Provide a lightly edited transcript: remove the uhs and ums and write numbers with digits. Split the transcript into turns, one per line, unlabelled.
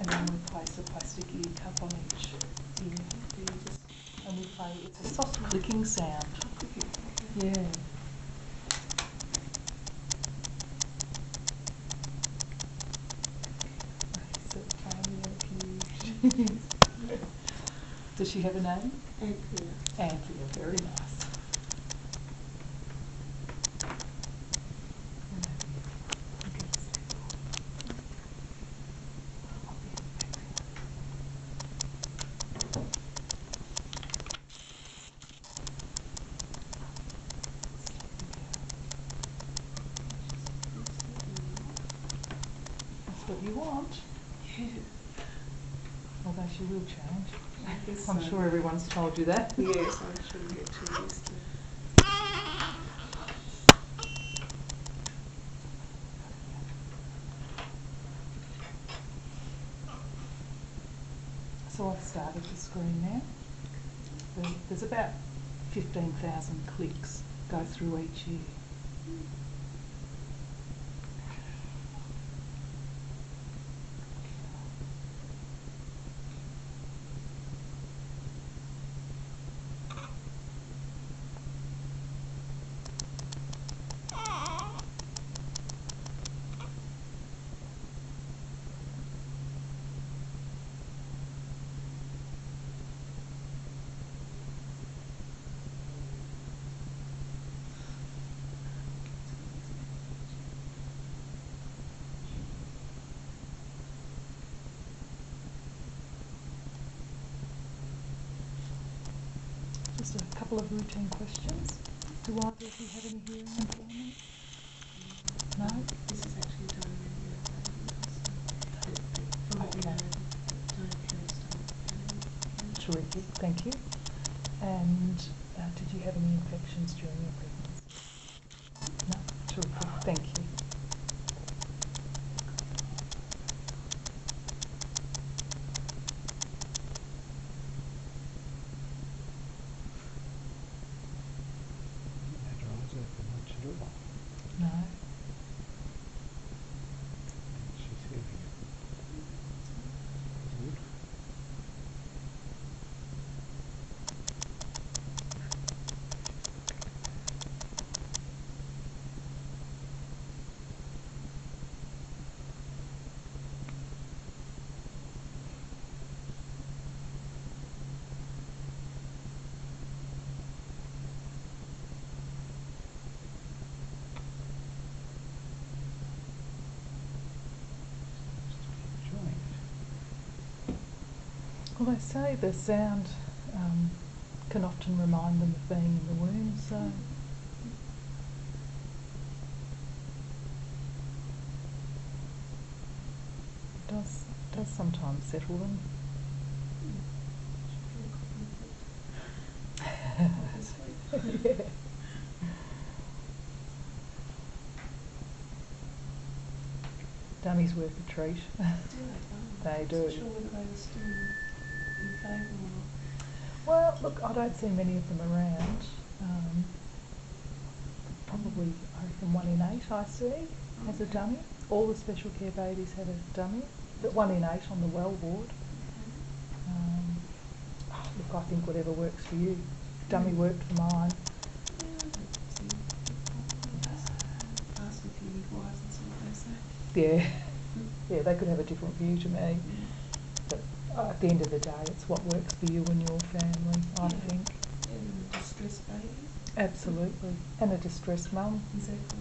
And then we place a plastic ear cup on each ear. And we play, it's a soft clicking sound. Yeah. Does she have a name?
Anthea.
Anthea, very nice. That's what you want.
Yeah.
Although she will change.
Yes,
I'm sure everyone's told you that.
Yes, I'm sure you get too used to it.
So I've started the screen now. There's about 15,000 clicks go through each year. Just a couple of routine questions. Do either of you have any hearing impairment? No?
This is actually a diarrhea from what we know, diarrhea style.
Terrific, thank you. And did you have any infections during your pregnancy? No? Terrific, thank you. No? Well, they say the sound can often remind them of being in the womb, so it does sometimes settle them. Yeah. Dummies worth a treat. They do.
I'm not sure whether they were still in favour or not.
Well, look, I don't see many of them around. Probably, I reckon 1 in 8 I see has a dummy. All the special care babies have a dummy, but 1 in 8 on the well ward. Look, I think whatever works for you. Dummy worked for mine.
Ask a few midwives and see what they say.
Yeah, yeah, they could have a different view to me. But at the end of the day, it's what works for you and your family, I think.
And a distressed baby.
Absolutely. And a distressed mum.
Exactly.